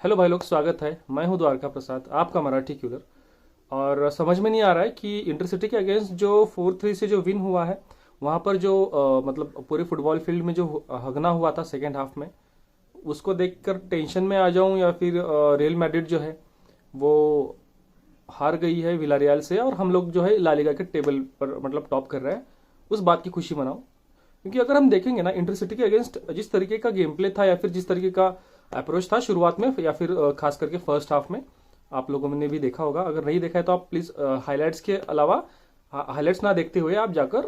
Hello भाई लोग, स्वागत है। मैं हूं द्वारका प्रसाद, आपका मराठी क्यूलर। और समझ में नहीं आ रहा है कि इंटरसिटी के अगेंस्ट जो 4-3 से जो विन हुआ है, वहां पर जो मतलब पूरे फुटबॉल फील्ड में जो हगना हुआ था सेकेंड हाफ में, उसको देखकर टेंशन में आ जाऊं या फिर रियल मैड्रिड जो है वो हार गई है विलारियल से और हम लोग जो है ला लीगा के टेबल पर मतलब टॉप कर रहे हैं, उस बात की खुशी मनाऊं। क्योंकि अगर हम देखेंगे ना, इंटरसिटी के अगेंस्ट जिस तरीके का गेम प्ले था या फिर जिस तरीके का अप्रोच था शुरुआत में या फिर खास करके फर्स्ट हाफ में, आप लोगों ने भी देखा होगा। अगर नहीं देखा है तो आप प्लीज हाइलाइट्स के अलावा हाइलाइट्स ना देखते हुए आप जाकर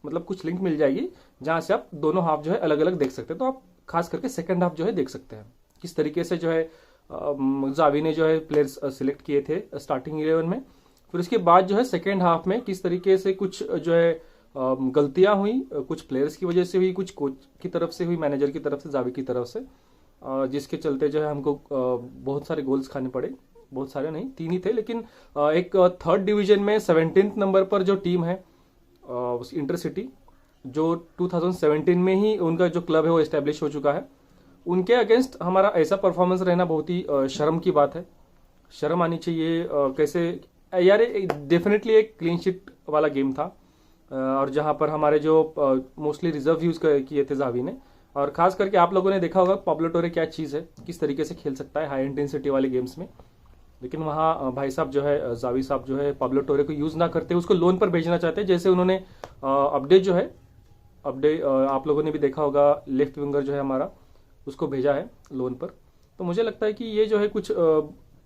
मतलब कुछ लिंक मिल जाएगी जहां से आप दोनों हाफ जो है अलग अलग देख सकते हैं। तो आप खास करके सेकंड हाफ जो है देख सकते हैं किस तरीके से जो है जावी ने जो है प्लेयर्स सिलेक्ट किए थे स्टार्टिंग 11 में। फिर उसके बाद जो है सेकेंड हाफ में किस तरीके से कुछ जो है गलतियां हुई, कुछ प्लेयर्स की वजह से हुई, कुछ कोच की तरफ से हुई, मैनेजर की तरफ से, जावी की तरफ से, जिसके चलते जो है हमको बहुत सारे गोल्स खाने पड़े। बहुत सारे नहीं, 3 ही थे, लेकिन एक थर्ड डिवीजन में 17th नंबर पर जो टीम है उस इंटरसिटी, जो 2017 में ही उनका जो क्लब है वो एस्टेब्लिश हो चुका है, उनके अगेंस्ट हमारा ऐसा परफॉर्मेंस रहना बहुत ही शर्म की बात है। शर्म आनी चाहिए। कैसे यार, डेफिनेटली एक क्लीन शीट वाला गेम था और जहां पर हमारे जो मोस्टली रिजर्व यूज किए थे जावी ने। और खास करके आप लोगों ने देखा होगा पाब्लो टोरे क्या चीज है, किस तरीके से खेल सकता है हाई इंटेंसिटी वाले गेम्स में। लेकिन वहाँ भाई साहब जो है, जावी साहब जो है, पाब्लो टोरे को यूज ना करते उसको लोन पर भेजना चाहते हैं। जैसे उन्होंने अपडेट जो है, अपडेट आप लोगों ने भी देखा होगा, लेफ्ट विंगर जो है हमारा, उसको भेजा है लोन पर। तो मुझे लगता है कि ये जो है कुछ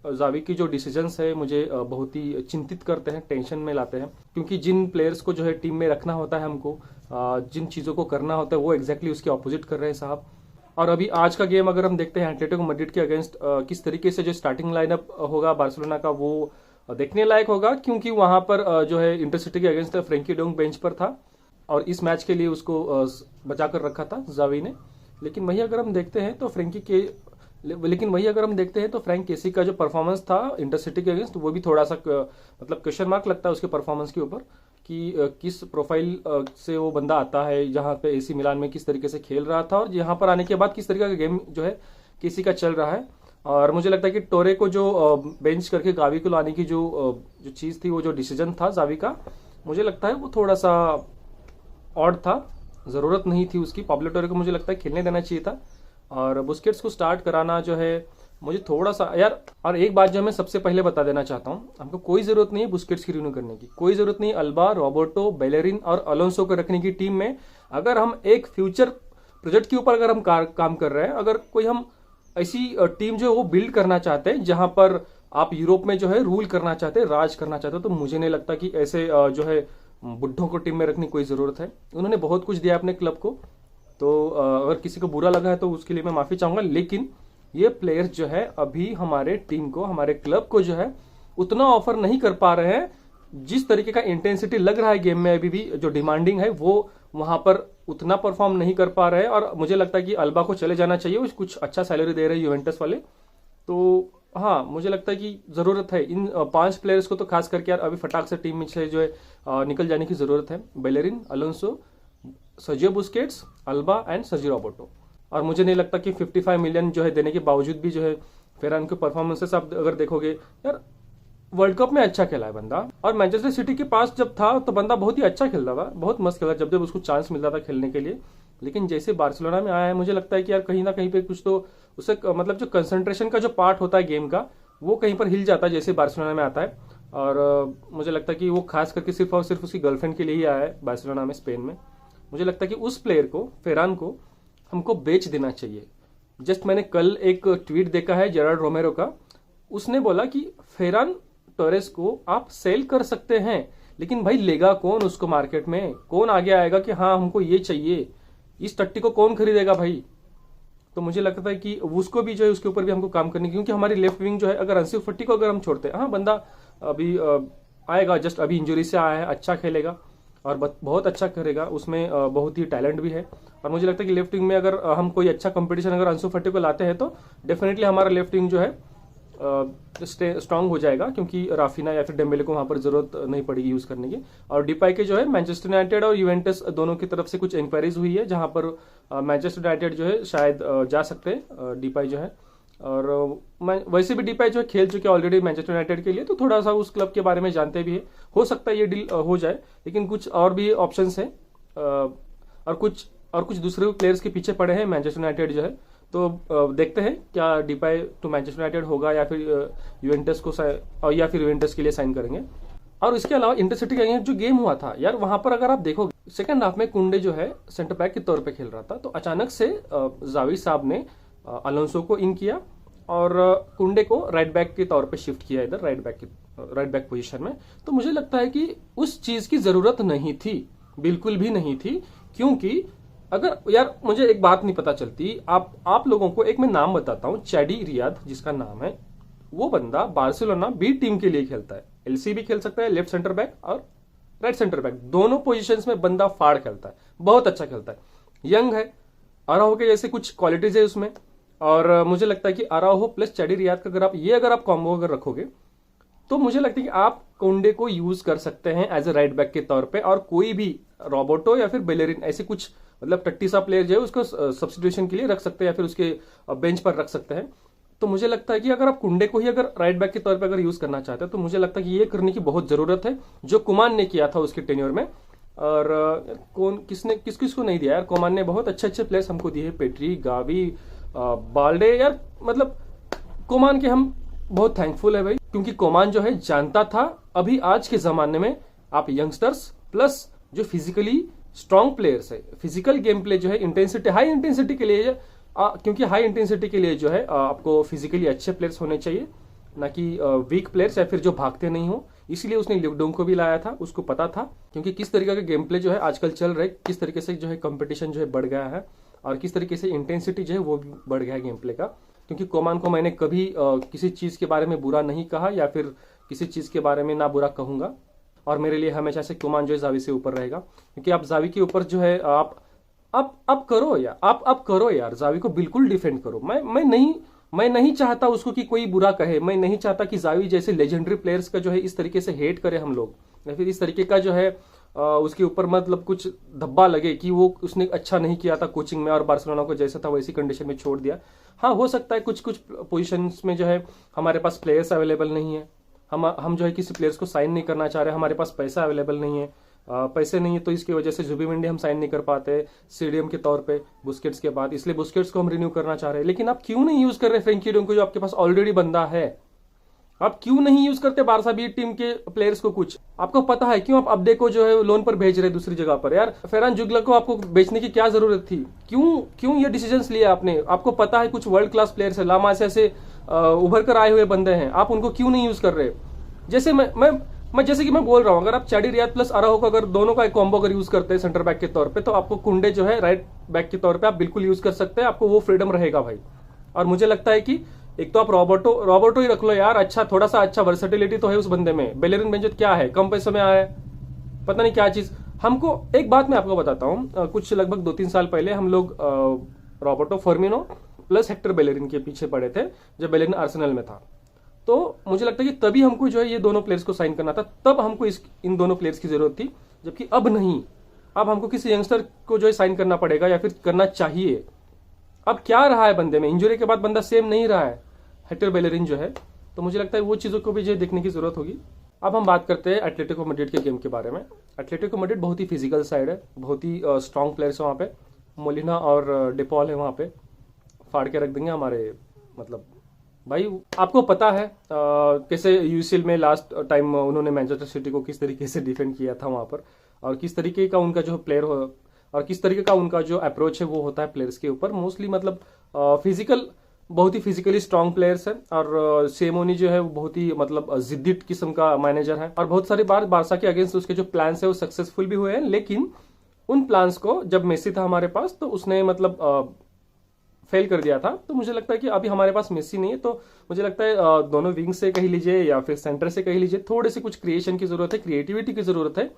जावी की जो डिसीजंस है मुझे बहुत ही चिंतित करते हैं, टेंशन में लाते हैं। क्योंकि जिन प्लेयर्स को जो है टीम में रखना होता है हमको, जिन चीज़ों को करना होता है वो एग्जैक्टली उसके ऑपोजिट कर रहे हैं साहब। और अभी आज का गेम अगर हम देखते हैं एटलेटिको मैड्रिड के अगेंस्ट, किस तरीके से जो स्टार्टिंग लाइनअप होगा बार्सिलोना का वो देखने लायक होगा। क्योंकि वहां पर जो है इंटरसिटी के अगेंस्ट फ्रेंकी डोंग बेंच पर था और इस मैच के लिए उसको बचा कर रखा था जावी ने। लेकिन वही अगर हम देखते हैं तो फ्रैंक केसी का जो परफॉर्मेंस था इंटरसिटी के अगेंस्ट, वो भी थोड़ा सा मतलब क्वेश्चन मार्क लगता है उसके परफॉर्मेंस के ऊपर कि किस प्रोफाइल से वो बंदा आता है, जहां पे एसी मिलान में किस तरीके से खेल रहा था और यहाँ पर आने के बाद किस तरीके का गेम जो है केसी का चल रहा है। और मुझे लगता है कि टोरे को जो बेंच करके गावी को लाने की जो चीज थी, वो जो डिसीजन था जावी का, मुझे लगता है वो थोड़ा सा ऑड था। जरूरत नहीं थी उसकी। पाब्लो टोरे को मुझे लगता है खेलने देना चाहिए था और बुस्केट्स को स्टार्ट कराना जो है मुझे थोड़ा सा यार। और एक बात जो मैं सबसे पहले बता देना चाहता हूं, हमको कोई जरूरत नहीं है बुस्केट्स की रिन्यू करने की, कोई जरूरत नहीं अल्बा, रॉबर्टो, बेलेरिन और अलोंसो को रखने की टीम में। अगर हम एक फ्यूचर प्रोजेक्ट के ऊपर अगर हम काम कर रहे हैं, अगर कोई हम ऐसी टीम जो है वो बिल्ड करना चाहते हैं जहां पर आप यूरोप में जो है रूल करना चाहते हैं, राज करना चाहते हो, तो मुझे नहीं लगता कि ऐसे जो है बुढ़ों को टीम में रखने की कोई जरूरत है। उन्होंने बहुत कुछ दिया अपने क्लब को, तो अगर किसी को बुरा लगा है तो उसके लिए मैं माफी चाहूंगा। लेकिन ये प्लेयर्स जो है अभी हमारे टीम को, हमारे क्लब को जो है उतना ऑफर नहीं कर पा रहे हैं। जिस तरीके का इंटेंसिटी लग रहा है गेम में, अभी भी जो डिमांडिंग है वो वहां पर उतना परफॉर्म नहीं कर पा रहे हैं। और मुझे लगता है कि अल्बा को चले जाना चाहिए, वो कुछ अच्छा सैलरी दे रहे हैं यूवेंटस वाले। तो हाँ, मुझे लगता है कि जरूरत है इन 5 प्लेयर्स को तो खास करके यार अभी फटाक से टीम में से जो है निकल जाने की जरूरत है। Bellerin, Alonso, Sergio Busquets, Alba and Sergi Roberto. और मुझे नहीं लगता कि 55 मिलियन जो है देने के बावजूद भी जो है फेरान के परफॉर्मेंसेस आप अगर देखोगे यार, वर्ल्ड कप में अच्छा खेला है बंदा। और मैनचेस्टर सिटी के पास जब था तो बंदा बहुत ही अच्छा खेलता था, बहुत मस्त खेला जब जब उसको चांस मिलता था खेलने के लिए। लेकिन जैसे बार्सिलोना में आया है, मुझे लगता है कि यार कहीं ना कहीं पे कुछ तो उसे मतलब जो कंसंट्रेशन का जो पार्ट होता है गेम का, वो कहीं पर हिल जाता है जैसे बार्सिलोना में आता है। और मुझे लगता है कि वो खास करके सिर्फ और सिर्फ उसकी गर्लफ्रेंड के लिए ही आया है बार्सिलोना में, स्पेन में। मुझे लगता है कि उस प्लेयर को, फेरान को, हमको बेच देना चाहिए। जस्ट मैंने कल एक ट्वीट देखा है जेरार्ड रोमेरो का, उसने बोला कि फेरान टोरेस को आप सेल कर सकते हैं, लेकिन भाई लेगा कौन उसको मार्केट में? कौन आगे आएगा कि हाँ हमको ये चाहिए? इस टट्टी को कौन खरीदेगा भाई? तो मुझे लगता है कि उसको भी जो है उसके ऊपर भी हमको काम करने की, क्योंकि हमारी लेफ्ट विंग जो है, अगर अंसु फटी को अगर हम छोड़ते हैं, हाँ बंदा अभी आएगा, जस्ट अभी इंजरी से आया है, अच्छा खेलेगा और बहुत अच्छा करेगा, उसमें बहुत ही टैलेंट भी है। और मुझे लगता है कि लेफ्ट विंग में अगर हम कोई अच्छा कंपटीशन अगर अंसु फटी को लाते हैं तो डेफिनेटली हमारा लेफ्ट विंग जो है स्ट्रांग हो जाएगा, क्योंकि राफिना या फिर डेम्बेले को वहां पर जरूरत नहीं पड़ेगी यूज करने की। और डिपाई के जो है मैनचेस्टर यूनाइटेड और यूवेंटस दोनों की तरफ से कुछ इंक्वायरीज हुई है, जहां पर मैनचेस्टर यूनाइटेड जो है शायद जा सकते हैं डिपाई जो है। और मैं वैसे भी डिपाई जो है खेल चुके ऑलरेडी मैनचेस्टर यूनाइटेड के लिए, तो थोड़ा सा उस क्लब के बारे में जानते भी है। हो सकता है ये डील हो जाए, लेकिन कुछ और भी ऑप्शंस हैं, और कुछ दूसरे प्लेयर्स के पीछे पड़े हैं मैनचेस्टर यूनाइटेड जो है। तो देखते हैं क्या डिपाई टू मैनचेस्टर यूनाइटेड होगा या फिर यूवेंटस को या फिर यूवेंटस के लिए साइन करेंगे। और इसके अलावा इंटरसिटी का जो गेम हुआ था यार, वहां पर अगर आप देखोगे सेकंड हाफ में कुंडे जो है सेंटर बैक के तौर पे खेल रहा था, तो अचानक से जावी साहब ने अलोंसो को इन किया और कुंडे को राइट बैक के तौर पे शिफ्ट किया इधर राइट बैक पोजीशन में। तो मुझे लगता है कि उस चीज की जरूरत नहीं थी, बिल्कुल भी नहीं थी। क्योंकि अगर यार मुझे एक बात नहीं पता चलती, आप लोगों को एक मैं नाम बताता हूं, चैडी रियाद जिसका नाम है, वो बंदा बार्सिलोना बी टीम के लिए खेलता है। एलसी भी खेल सकता है, लेफ्ट सेंटर बैक और राइट सेंटर बैक, दोनों पोजीशंस में बंदा फाड़ खेलता है, बहुत अच्छा खेलता है, यंग है, अराहो के जैसे कुछ क्वालिटीज है उसमें। और मुझे लगता है कि अराहो प्लस चैडी रियाद का अगर आप कॉम्बो अगर रखोगे, तो मुझे लगता है कि आप कोंडे को यूज कर सकते हैं एज ए राइट बैक के तौर पे, और कोई भी रोबोटो या फिर बेलेरिन ऐसे कुछ मतलब टट्टी सा प्लेयर जो है उसको सब्स्टिट्यूशन के लिए रख सकते हैं या फिर उसके बेंच पर रख सकते हैं। तो मुझे लगता है कि अगर आप कुंडे को ही अगर राइट बैक के तौर पे अगर यूज करना चाहते हैं, तो मुझे लगता है कि ये करने की बहुत जरूरत है, जो कुमान ने किया था उसके टेन्योर में। और किस किस को नहीं दिया यार, कुमान ने बहुत अच्छे अच्छे प्लेयर्स हमको दिए, पेट्री, गावी, बाल्डे यार, मतलब कुमान के हम बहुत थैंकफुल है भाई, क्योंकि कुमान जो है जानता था अभी आज के जमाने में आप यंगस्टर्स प्लस जो फिजिकली स्ट्रॉन्ग प्लेयर्स है, फिजिकल गेम प्ले जो है इंटेंसिटी हाई इंटेंसिटी के लिए क्योंकि हाई इंटेंसिटी के लिए जो है आपको फिजिकली अच्छे प्लेयर्स होने चाहिए, ना कि वीक प्लेयर्स या फिर जो भागते नहीं हो। इसलिए उसने ल्यूकडोंग को भी लाया था, उसको पता था क्योंकि किस तरीके का गेम प्ले जो है आजकल चल रहा है, किस तरीके से जो है कंपटीशन जो है बढ़ गया है और किस तरीके से इंटेंसिटी जो है वो भी बढ़ गया है गेम प्ले का। क्योंकि कोमान को मैंने कभी किसी चीज के बारे में बुरा नहीं कहा या फिर किसी चीज के बारे में ना बुरा कहूंगा, और मेरे लिए हमेशा से कोमान जो है जावी से ऊपर रहेगा। क्योंकि आप जावी के ऊपर जो है आप करो यार, आप करो यार, जावी को बिल्कुल डिफेंड करो। मैं नहीं चाहता उसको कि कोई बुरा कहे, मैं नहीं चाहता कि जावी जैसे लेजेंडरी प्लेयर्स का जो है इस तरीके से हेट करे हम लोग, या फिर इस तरीके का जो है उसके ऊपर मतलब कुछ धब्बा लगे कि वो उसने अच्छा नहीं किया था कोचिंग में और बार्सिलोना को जैसा था वैसी कंडीशन में छोड़ दिया। हाँ, हो सकता है कुछ कुछ पोजीशंस में जो है हमारे पास प्लेयर्स अवेलेबल नहीं है, हम जो है किसी प्लेयर्स को साइन नहीं करना चाह रहे, हमारे पास पैसा अवेलेबल नहीं है, पैसे नहीं है, तो इसकी वजह से जुबिमेंडी हम साइन नहीं कर पाते सीडीएम के तौर पे बुस्केट्स के बाद, इसलिए बुस्केट्स को हम रिन्यू करना चाह रहे हैं। लेकिन आप क्यों नहीं यूज कर रहे फ्रेंकी डोंग को, जो आपके पास ऑलरेडी बंदा है? आप क्यों नहीं यूज करते बारसा बी टीम के प्लेयर्स को? कुछ आपको पता है क्यों आप अब्दे को जो है लोन पर भेज रहे दूसरी जगह पर? यार फेरान जुगला को आपको बेचने की क्या जरूरत थी? क्यों ये डिसीजंस लिया आपने? आपको पता है कुछ वर्ल्ड क्लास प्लेयर्स है, लामासिया से उभर कर आए हुए बंदे हैं, आप उनको क्यों नहीं यूज कर रहे? जैसे जैसे कि मैं बोल रहा हूं, अगर आप चैडी रियाद प्लस अराहो को अगर दोनों का एक कॉम्बो अगर यूज करते हैं सेंटर बैक के तौर पे, तो आपको कुंडे जो है राइट बैक के तौर पे आप बिल्कुल यूज कर सकते हैं, आपको वो फ्रीडम रहेगा भाई। और मुझे लगता है कि एक तो आप रॉबर्टो ही रख लो यार, अच्छा थोड़ा सा अच्छा वर्सेटिलिटी तो है उस बंदे में। बेलेरिन बेंजेट क्या है, कम पैसे में आया है, पता नहीं क्या चीज। हमको एक बात मैं आपको बताता हूँ, कुछ लगभग 2-3 साल पहले हम लोग रॉबर्टो फर्मिनो प्लस हेक्टर बेलेरिन के पीछे पड़े थे जब बेलेरिन आर्सेनल में था। तो मुझे लगता है कि तभी हमको जो है ये दोनों प्लेयर्स को साइन करना था, तब हमको इन दोनों प्लेयर्स की जरूरत थी, जबकि अब नहीं। अब हमको किसी यंगस्टर को जो है साइन करना पड़ेगा या फिर करना चाहिए। अब क्या रहा है बंदे में, इंजरी के बाद बंदा सेम नहीं रहा है हेक्टर बेलेरिन जो है, तो मुझे लगता है वो चीजों को भी जो देखने की जरूरत होगी। अब हम बात करते हैं एटलेटिको मैड्रिड के गेम के बारे में। एटलेटिको मैड्रिड बहुत ही फिजिकल साइड है, बहुत ही स्ट्रॉन्ग प्लेयर्स है वहाँ पे, मोलिना और डिपॉल है वहाँ पे, फाड़ के रख देंगे हमारे। मतलब भाई आपको पता है कैसे यूसीएल में लास्ट टाइम उन्होंने मैनचेस्टर सिटी को किस तरीके से डिफेंड किया था वहां पर, और किस तरीके का उनका जो प्लेयर हो और किस तरीके का उनका जो अप्रोच है वो होता है प्लेयर्स के ऊपर मोस्टली। मतलब फिजिकल, बहुत ही फिजिकली स्ट्रॉन्ग प्लेयर्स है। और सेमोनी जो है वो बहुत ही मतलब जिद्दी किस्म का मैनेजर है, और बहुत सारी बार बारसा के अगेंस्ट उसके जो प्लान्स है वो सक्सेसफुल भी हुए हैं। लेकिन उन प्लान्स को जब मेसी था हमारे पास तो उसने मतलब फेल कर दिया था। तो मुझे लगता है कि अभी हमारे पास मेसी नहीं है, तो मुझे लगता है दोनों विंग से कह लीजिए या फिर सेंटर से कह लीजिए, थोड़े से कुछ क्रिएशन की जरूरत है, क्रिएटिविटी की जरूरत है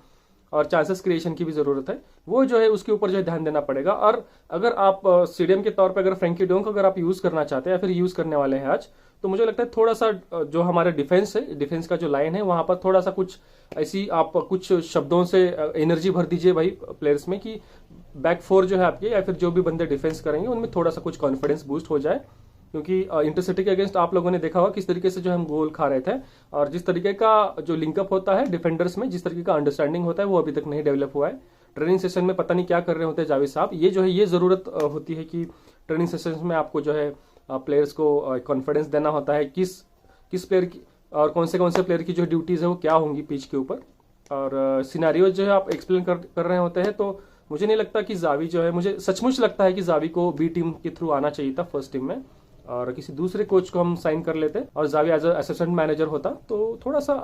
और चांसेस क्रिएशन की भी जरूरत है। वो जो है उसके ऊपर जो है ध्यान देना पड़ेगा। और अगर आप सीडीएम के तौर पर अगर फ्रेंकी डोंग को अगर आप यूज करना चाहते हैं या फिर यूज करने वाले हैं आज, तो मुझे लगता है थोड़ा सा जो हमारा डिफेंस है, डिफेंस का जो लाइन है वहां पर थोड़ा सा कुछ ऐसी आप कुछ शब्दों से एनर्जी भर दीजिए भाई प्लेयर्स में, कि बैक फोर जो है आपके या फिर जो भी बंदे डिफेंस करेंगे उनमें थोड़ा सा कुछ कॉन्फिडेंस बूस्ट हो जाए। क्योंकि इंटरसिटी के अगेंस्ट आप लोगों ने देखा होगा किस तरीके से जो हम गोल खा रहे थे, और जिस तरीके का जो लिंकअप होता है डिफेंडर्स में, जिस तरीके का अंडरस्टैंडिंग होता है, वो अभी तक नहीं डेवलप हुआ है। ट्रेनिंग सेशन में पता नहीं क्या कर रहे होते हैं जावेद साहब। ये जो है ये जरूरत होती है कि ट्रेनिंग सेशन में आपको जो है प्लेयर्स को कॉन्फिडेंस देना होता है किस प्लेयर की और कौन से प्लेयर की जो ड्यूटीज है वो क्या होंगी पिच के ऊपर, और सिनेरियो जो है आप एक्सप्लेन कर रहे होते हैं। तो मुझे नहीं लगता कि जावी जो है, मुझे सचमुच लगता है कि जावी को बी टीम के थ्रू आना चाहिए था फर्स्ट टीम में, और किसी दूसरे कोच को हम साइन कर लेते और जावी एज असिस्टेंट मैनेजर होता, तो थोड़ा सा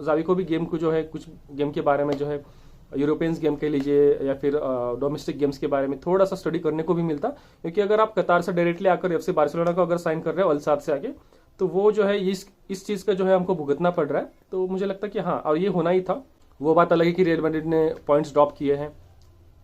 जावी को भी गेम को जो है कुछ गेम के बारे में जो है यूरोपियंस गेम के लीजिए या फिर डोमेस्टिक गेम्स के बारे में थोड़ा सा स्टडी करने को भी मिलता। क्योंकि अगर आप कतार से डायरेक्टली आकर एफसी बार्सिलोना को अगर साइन कर रहे हो अल-साद से आके, तो वो जो है इस चीज का जो है हमको भुगतना पड़ रहा है। तो मुझे लगता है कि हाँ, और ये होना ही था। वो बात अलग है कि रियल मैड्रिड ने पॉइंट्स ड्रॉप किए हैं,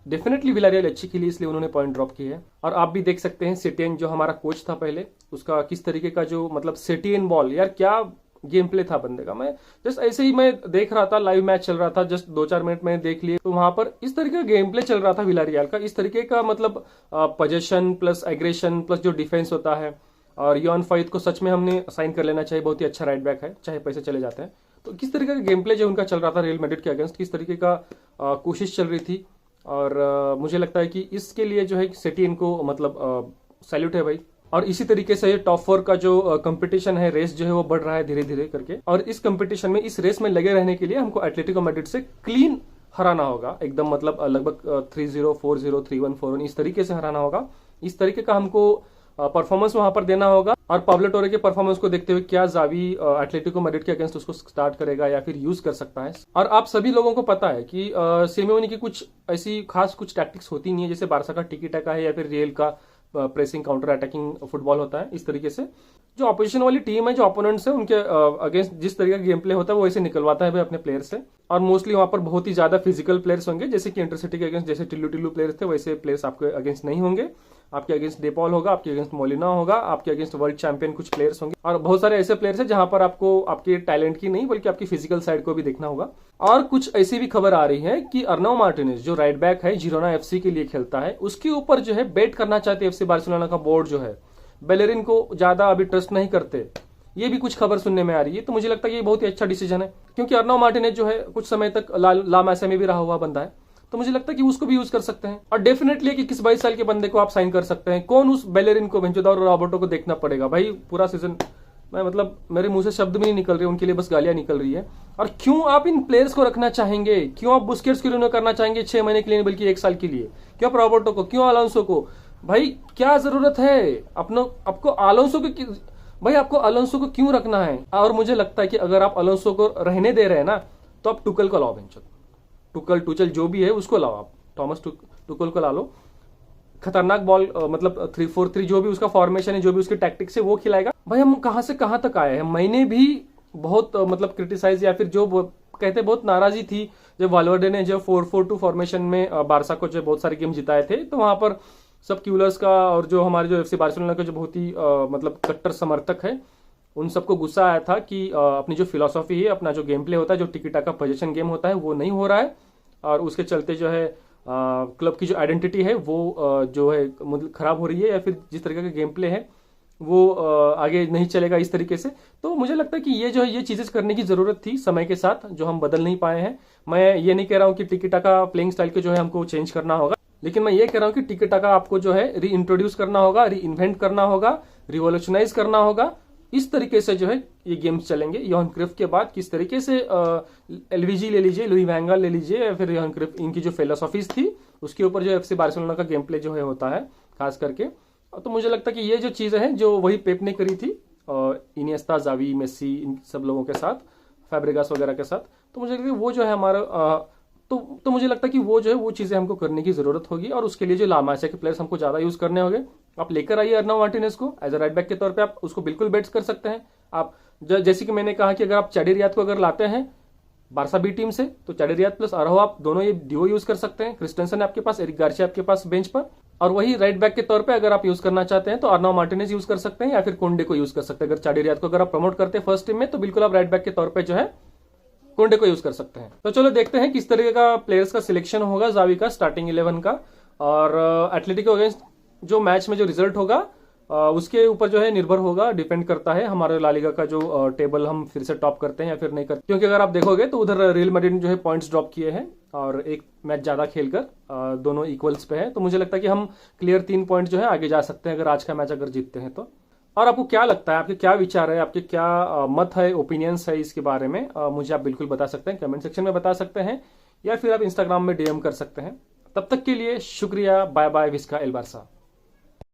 डेफिनेटली विलारियल अच्छी खेली इसलिए उन्होंने पॉइंट ड्रॉप किए हैं। और आप भी देख सकते हैं सेटियन जो हमारा कोच था पहले, उसका किस तरीके का जो मतलब सेटियन बॉल, यार क्या गेम प्ले था बंदे का। मैं जस्ट ऐसे ही मैं देख रहा था, लाइव मैच चल रहा था, जस्ट 2-4 मिनट मैंने देख लिए, तो वहां पर इस तरीके का गेम प्ले चल रहा था विलारियल का, इस तरीके का मतलब पोजेशन प्लस एग्रेशन प्लस जो डिफेंस होता है। और योन फैद को सच में हमने साइन कर लेना चाहिए, बहुत ही अच्छा राइट बैक है, चाहे पैसे चले जाते हैं। तो किस तरीके का गेम प्ले जो उनका चल रहा था रियल मैड्रिड के अगेंस्ट, किस तरीके का कोशिश चल रही थी। और मुझे लगता है कि इसके लिए जो है सेटियन को मतलब सैल्यूट है भाई। और इसी तरीके से टॉप 4 का जो कंपटीशन है, रेस जो है वो बढ़ रहा है धीरे धीरे करके, और इस कंपटीशन में, इस रेस में लगे रहने के लिए हमको एटलेटिको मैड्रिड से क्लीन हराना होगा एकदम, मतलब लगभग 3-0, 4-0, 3-1, 4-1 इस तरीके से हराना होगा। इस तरीके का हमको परफॉर्मेंस वहां पर देना होगा। और पाब्लो टोरे के परफॉर्मेंस को देखते हुए क्या जावी एटलेटिको मैड्रिड के अगेंस्ट उसको स्टार्ट करेगा या फिर यूज कर सकता है। और आप सभी लोगों को पता है कि सिमेओनी की कुछ ऐसी खास कुछ टैक्टिक्स होती नहीं है, जैसे बारसा का टिकी टाका है या फिर रियल का प्रेसिंग काउंटर अटैकिंग फुटबॉल होता है। इस तरीके से जो ऑपोजिशन वाली टीम है, जो ओपोनेंट्स है, उनके अगेंस्ट जिस तरीके का गेम प्ले होता है वो ऐसे निकलवाता है भाई अपने प्लेयर से। और मोस्टली वहां पर बहुत ही ज्यादा फिजिकल प्लेयर्स होंगे, जैसे कि इंटरसिटी के अगेंस्ट जैसे टिल्लू प्लेयर्स थे, वैसे प्लेयर्स आपके अगेंस्ट नहीं होंगे। आपके अगेंस्ट डेपॉल होगा, आपके अगेंस्ट मोलिना होगा, आपके अगेंस्ट वर्ल्ड चैंपियन कुछ प्लेयर्स होंगे, और बहुत सारे ऐसे प्लेयर्स हैं जहां पर आपको आपके टैलेंट की नहीं बल्कि आपकी फिजिकल साइड को भी देखना होगा। और कुछ ऐसी भी खबर आ रही है कि अर्नाओ मार्टिनेज जो राइट बैक है, जिरोना एफसी के लिए खेलता है, उसके ऊपर जो है बेट करना चाहते एफसी बार्सिलोना का बोर्ड जो है, बेलेरिन को ज्यादा अभी ट्रस्ट नहीं करते। ये भी कुछ खबर सुनने में आ रही है। तो मुझे लगता है ये बहुत ही अच्छा डिसीजन है, क्योंकि अर्नाओ मार्टिनेज जो है कुछ समय तक ला मैसा में भी रहा हुआ बंदा है, तो मुझे लगता है कि उसको भी यूज कर सकते हैं। और डेफिनेटली कि किस 22 साल के बंदे को आप साइन कर सकते हैं, कौन उस बेलेरिन को, वेंचुदा और रॉबर्टो को देखना पड़ेगा भाई पूरा सीजन। मैं मतलब मेरे मुंह से शब्द भी नहीं निकल रहे, उनके लिए बस गालियां निकल रही है। और क्यों आप इन प्लेयर्स को रखना चाहेंगे, क्यों आप बुस्केट्स के लिए करना चाहेंगे 6 महीने के लिए बल्कि 1 साल के लिए, क्यों आप रॉबर्टो को, क्यों अलोंसो को, भाई क्या जरूरत है आपको अलोंसो को, भाई आपको अलोंसो को क्यों रखना है। और मुझे लगता है कि अगर आप अलोंसो को रहने दे रहे हैं ना, तो आप टुकल को लाओ, टुचल जो भी है उसको लाओ, आप थॉमस टुकल को ला लो। खतरनाक बॉल मतलब 3-4-3 जो भी उसका फॉर्मेशन है, जो भी उसकी टैक्टिक्स है वो खिलाएगा। भाई हम कहां से कहां तक आए हैं। मैंने भी बहुत मतलब क्रिटिसाइज या फिर जो कहते बहुत नाराजी थी जब वाल्वर्डे ने जो 4-4-2 फॉर्मेशन में बारसा को जो बहुत सारे गेम जिताए थे, तो वहां पर सब क्यूलर्स का और जो हमारे जो एफसी बार्सिलोना के जो बहुत ही मतलब कट्टर समर्थक है, उन सबको गुस्सा आया था कि अपनी जो फिलॉसफी है, अपना जो गेम प्ले होता है, जो टिकी टाका पोजीशन गेम होता है, वो नहीं हो रहा है। और उसके चलते जो है क्लब की जो आइडेंटिटी है वो जो है मतलब खराब हो रही है, या फिर जिस तरीके का गेम प्ले है वो आगे नहीं चलेगा इस तरीके से। तो मुझे लगता है कि ये जो है ये चीजें करने की जरूरत थी समय के साथ, जो हम बदल नहीं पाए हैं। मैं ये नहीं कह रहा हूँ कि टिकी टाका प्लेइंग स्टाइल के जो है हमको चेंज करना होगा, लेकिन मैं ये कह रहा हूँ कि टिकी टाका आपको जो है री इंट्रोड्यूस करना होगा, री इन्वेंट करना होगा, रिवोल्यूशनाइज करना होगा। इस तरीके से जो है ये गेम्स चलेंगे। योहान क्रिफ के बाद किस तरीके से एलवीजी ले लीजिए, लुई वैन गाल ले लीजिए, या फिर योहान क्रिफ, इनकी जो फिलोसॉफीज थी उसके ऊपर जो एफसी बार्सिलोना का गेम प्ले जो है होता है खास करके। तो मुझे लगता है कि ये जो चीजें हैं जो वही पेप ने करी थी इनिएस्ता, जावी, मेसी, इन सब लोगों के साथ, फैब्रिगास वगैरह के साथ, तो मुझे लगता है वो जो है हमारा तो मुझे लगता है कि वो जो है वो चीजें हमको करने की जरूरत होगी। और उसके लिए जो लामाचा के प्लेयर्स हमको ज्यादा यूज करने होंगे। आप लेकर आइए अर्नाओ मार्टिनेज को एज अ राइट बैक के तौर पे, आप उसको बिल्कुल बेट्स कर सकते हैं। आप जैसे कि मैंने कहा कि अगर आप चैडी रियाद को अगर लाते हैं बारसा बी टीम से, तो चैडी रियाद प्लस अराहो आप दोनों ये डिओ यूज कर सकते हैं। क्रिस्टेंसन आपके पास, एरिक गार्सिया आपके पास बेंच पर, और वही राइट बैक के तौर पे अगर आप यूज करना चाहते हैं तो अर्नाओ मार्टिनेज यूज कर सकते हैं, या फिर कोंडे को यूज कर सकते हैं। अगर चैडी रियाद को अगर आप प्रमोट करते हैं फर्स्ट टीम में, तो बिल्कुल आप राइट बैक के तौर पर जो है कोंडे को यूज कर सकते हैं। तो चलो देखते हैं किस तरीके का प्लेयर्स का सिलेक्शन होगा जावी का स्टार्टिंग 11 का। और एटलेटिको अगेंस्ट जो मैच में जो रिजल्ट होगा उसके ऊपर जो है निर्भर होगा, डिपेंड करता है हमारे ला लीगा का जो टेबल हम फिर से टॉप करते हैं या फिर नहीं करते। क्योंकि अगर आप देखोगे तो उधर रियल मैड्रिड ने जो है पॉइंट्स ड्रॉप किए हैं और एक मैच ज्यादा खेलकर दोनों इक्वल्स पे है। तो मुझे लगता है कि हम क्लियर 3 पॉइंट जो है आगे जा सकते हैं अगर आज का मैच अगर जीतते हैं तो। और आपको क्या लगता है, आपके क्या विचार है, आपके क्या मत है, ओपिनियंस है इसके बारे में, मुझे आप बिल्कुल बता सकते हैं, कमेंट सेक्शन में बता सकते हैं या फिर आप इंस्टाग्राम में डीएम कर सकते हैं। तब तक के लिए शुक्रिया, bye bye, Biska L Barça.